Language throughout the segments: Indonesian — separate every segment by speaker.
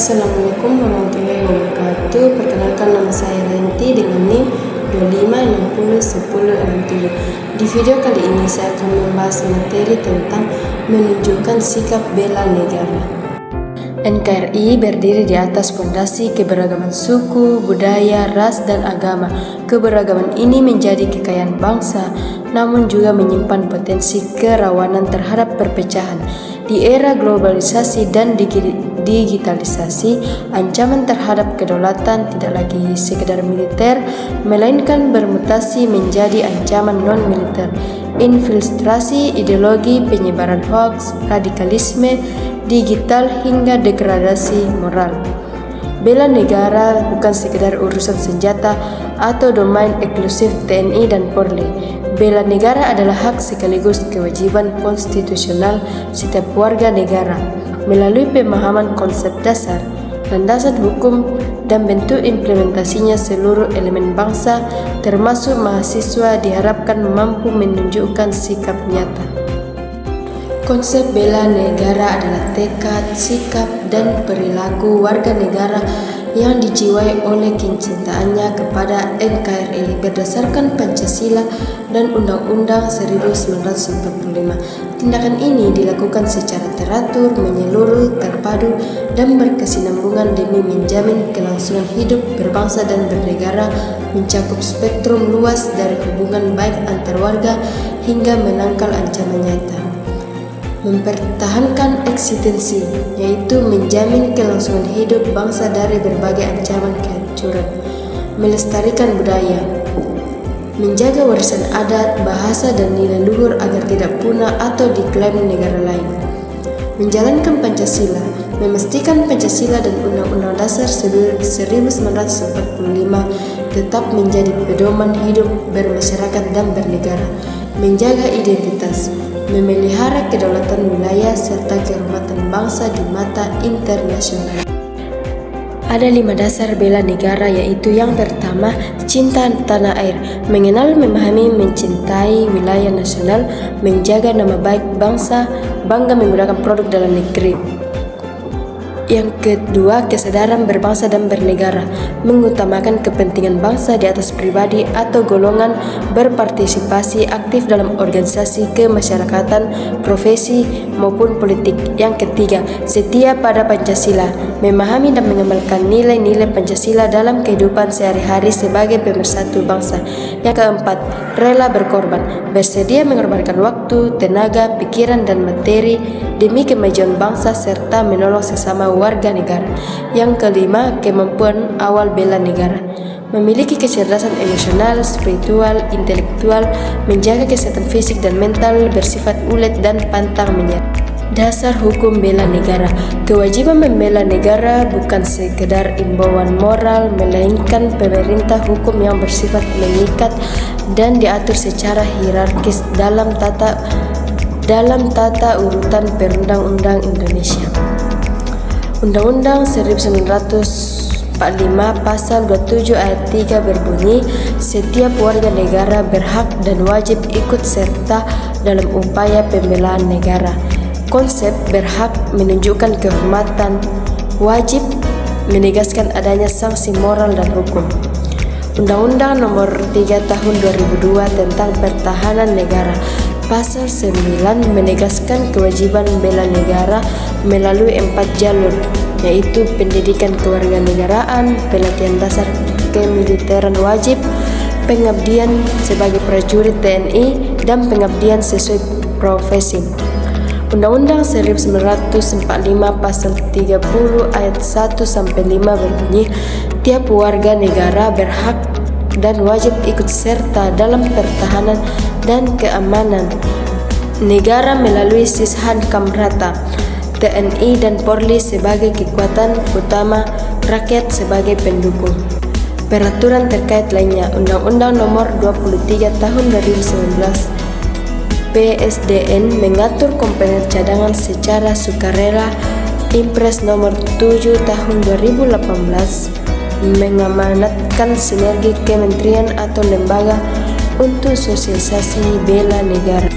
Speaker 1: Assalamualaikum warahmatullahi wabarakatuh. Perkenalkan, nama saya Renti dengan NIM 25601067. Di video kali ini saya akan membahas materi tentang menunjukkan sikap bela negara. NKRI berdiri di atas fondasi keberagaman suku, budaya, ras, dan agama. Keberagaman ini menjadi kekayaan bangsa, namun juga menyimpan potensi kerawanan terhadap perpecahan. Di era globalisasi dan digitalisasi, ancaman terhadap kedaulatan tidak lagi sekedar militer, melainkan bermutasi menjadi ancaman non-militer. Infiltrasi ideologi, penyebaran hoaks, radikalisme digital hingga degradasi moral. Bela negara bukan sekedar urusan senjata atau domain eksklusif TNI dan Polri. Bela negara adalah hak sekaligus kewajiban konstitusional setiap warga negara. Melalui pemahaman konsep dasar, landasan hukum, dan bentuk implementasinya, seluruh elemen bangsa, termasuk mahasiswa, diharapkan mampu menunjukkan sikap nyata. Konsep bela negara adalah tekad, sikap, dan perilaku warga negara yang dijiwai oleh kecintaannya kepada NKRI berdasarkan Pancasila dan Undang-Undang 1945. Tindakan ini dilakukan secara teratur, menyeluruh, terpadu, dan berkesinambungan demi menjamin kelangsungan hidup berbangsa dan bernegara, mencakup spektrum luas dari hubungan baik antar warga hingga menangkal ancaman nyata. Mempertahankan eksistensi, yaitu menjamin kelangsungan hidup bangsa dari berbagai ancaman kehancuran. Melestarikan budaya, menjaga warisan adat, bahasa, dan nilai luhur agar tidak punah atau diklaim negara lain. Menjalankan Pancasila, memastikan Pancasila dan Undang-Undang Dasar 1945 tetap menjadi pedoman hidup bermasyarakat dan bernegara. Menjaga identitas, memelihara kedaulatan wilayah serta kehormatan bangsa di mata internasional. Ada 5 dasar bela negara, yaitu yang pertama, cinta tanah air, mengenal, memahami, mencintai wilayah nasional, menjaga nama baik bangsa, bangga menggunakan produk dalam negeri. Yang kedua, kesadaran berbangsa dan bernegara, mengutamakan kepentingan bangsa di atas pribadi atau golongan, berpartisipasi aktif dalam organisasi kemasyarakatan, profesi, maupun politik. Yang ketiga, setia pada Pancasila, memahami dan mengamalkan nilai-nilai Pancasila dalam kehidupan sehari-hari sebagai pemersatu bangsa. Yang keempat, rela berkorban, bersedia mengorbankan waktu, tenaga, pikiran, dan materi demi kemajuan bangsa serta menolong sesama warga negara. Yang kelima, kemampuan awal bela negara, memiliki kecerdasan emosional, spiritual, intelektual, menjaga kesehatan fisik dan mental, bersifat ulet dan pantang menyerah. Dasar hukum bela negara, kewajiban membela negara bukan sekedar imbauan moral, melainkan pemerintah hukum yang bersifat mengikat dan diatur secara hierarkis dalam tata urutan Perundang-Undang Indonesia. Undang-Undang 1945 Pasal 27 ayat 3 berbunyi, setiap warga negara berhak dan wajib ikut serta dalam upaya pembelaan negara. Konsep berhak menunjukkan kehormatan, wajib menegaskan adanya sanksi moral dan hukum. Undang-Undang Nomor 3 Tahun 2002 tentang Pertahanan Negara Pasal 9 menegaskan kewajiban bela negara melalui 4 jalur, yaitu pendidikan kewarganegaraan, pelatihan dasar kemiliteran wajib, pengabdian sebagai prajurit TNI, dan pengabdian sesuai profesi. Undang-Undang 1945 Pasal 30 ayat 1-5 berbunyi, tiap warga negara berhak dan wajib ikut serta dalam pertahanan dan keamanan negara melalui Sishan Kamrata, TNI dan Polri sebagai kekuatan utama, rakyat sebagai pendukung. Peraturan terkait lainnya, Undang-Undang Nomor 23 Tahun 2019 PSDN mengatur komponen cadangan secara sukarela. Impres Nomor 7 Tahun 2018 mengamanatkan sinergi kementerian atau lembaga untuk sosialisasi bela negara.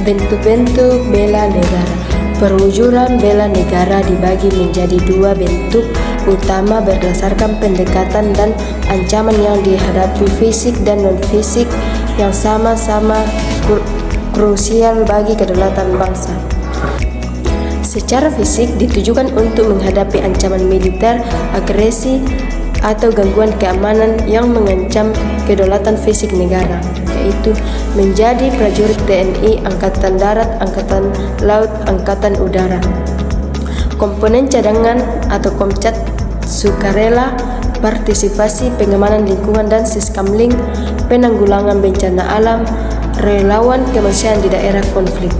Speaker 1: Bentuk-bentuk bela negara, Perwujudan bela negara dibagi menjadi dua bentuk utama berdasarkan pendekatan dan ancaman yang dihadapi, fisik dan non-fisik, yang sama-sama krusial bagi kedaulatan bangsa. Secara fisik ditujukan untuk menghadapi ancaman militer, agresi, atau gangguan keamanan yang mengancam kedaulatan fisik negara, yaitu menjadi prajurit TNI, Angkatan Darat, Angkatan Laut, Angkatan Udara, komponen cadangan atau Komcat, sukarela, partisipasi pengamanan lingkungan dan siskamling, penanggulangan bencana alam, relawan kemanusiaan di daerah konflik.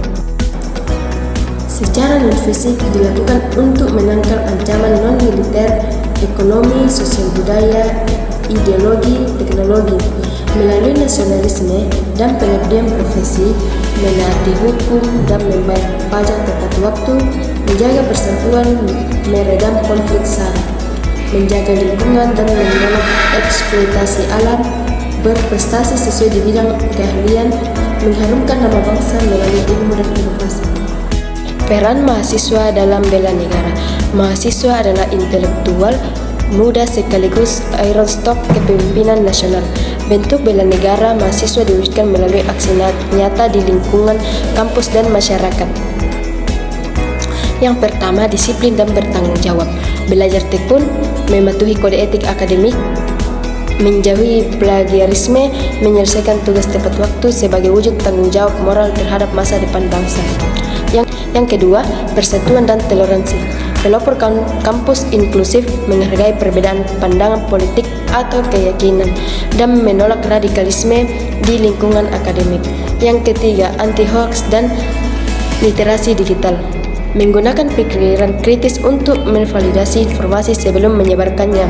Speaker 1: Secara non-fisik dilakukan untuk menangkal ancaman non-militer, ekonomi, sosial budaya, ideologi, teknologi, melalui nasionalisme dan pengabdian profesi, menaati hukum dan membayar pajak tepat waktu, menjaga persatuan, meredam konflik SARA, menjaga lingkungan dan menolak eksploitasi alam, berprestasi sesuai di bidang keahlian, mengharumkan nama bangsa melalui ilmu dan inovasi. Peran mahasiswa dalam bela negara. Mahasiswa adalah intelektual muda sekaligus iron stock kepemimpinan nasional. Bentuk bela negara mahasiswa diwujudkan melalui aksi nyata di lingkungan kampus dan masyarakat. Yang pertama, disiplin dan bertanggung jawab. Belajar tekun, mematuhi kode etik akademik, menjauhi plagiarisme, menyelesaikan tugas tepat waktu sebagai wujud tanggung jawab moral terhadap masa depan bangsa. Yang kedua, persatuan dan toleransi. Pelopor kampus inklusif, menghargai perbedaan pandangan politik atau keyakinan, dan menolak radikalisme di lingkungan akademik. Yang ketiga, anti hoax dan literasi digital. Menggunakan pikiran kritis untuk memvalidasi informasi sebelum menyebarkannya,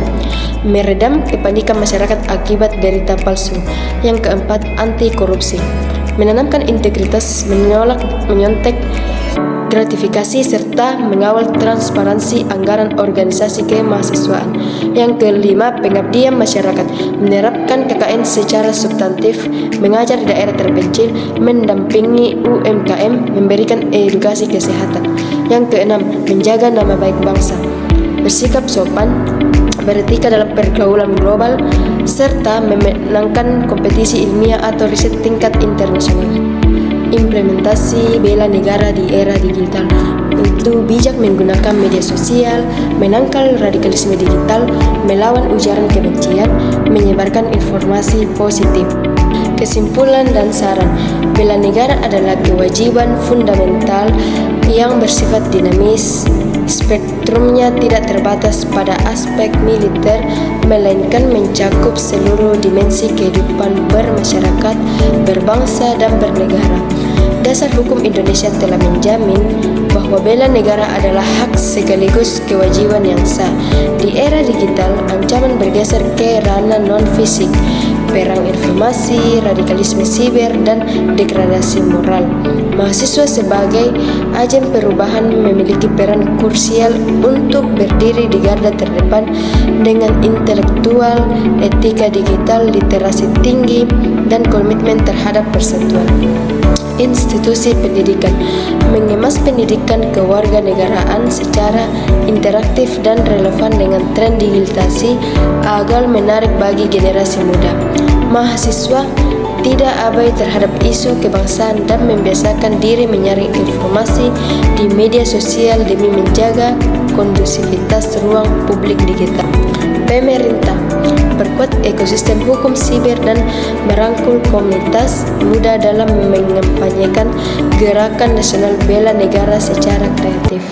Speaker 1: meredam kepanikan masyarakat akibat berita palsu. Yang keempat, anti korupsi. Menanamkan integritas, menolak menyontek gratifikasi, serta mengawal transparansi anggaran organisasi kemahasiswaan. Yang kelima, pengabdian masyarakat. Menerapkan KKN secara substantif, mengajar di daerah terpencil, mendampingi UMKM, memberikan edukasi kesehatan. Yang keenam, menjaga nama baik bangsa. Bersikap sopan, beretika dalam pergaulan global, serta memenangkan kompetisi ilmiah atau riset tingkat internasional. Implementasi bela negara di era digital, itu bijak menggunakan media sosial, menangkal radikalisme digital, melawan ujaran kebencian, menyebarkan informasi positif. Kesimpulan dan saran, bela negara adalah kewajiban fundamental yang bersifat dinamis. Spektrumnya tidak terbatas pada aspek militer, melainkan mencakup seluruh dimensi kehidupan bermasyarakat, berbangsa, dan bernegara. Dasar hukum Indonesia telah menjamin bahwa bela negara adalah hak sekaligus kewajiban yang sah. Di era digital, ancaman bergeser ke ranah non-fisik, perang informasi, radikalisme siber, dan degradasi moral. Mahasiswa sebagai agen perubahan memiliki peran krusial untuk berdiri di garda terdepan dengan intelektual, etika digital, literasi tinggi, dan komitmen terhadap persatuan. Institusi pendidikan mengemas pendidikan kewarganegaraan secara interaktif dan relevan dengan tren digitalisasi agar menarik bagi generasi muda. Mahasiswa tidak abai terhadap isu kebangsaan dan membiasakan diri menyaring informasi di media sosial demi menjaga kondusivitas ruang publik digital. Pemerintah perkuat ekosistem hukum siber dan merangkul komunitas muda dalam mengempanyekan gerakan nasional bela negara secara kreatif.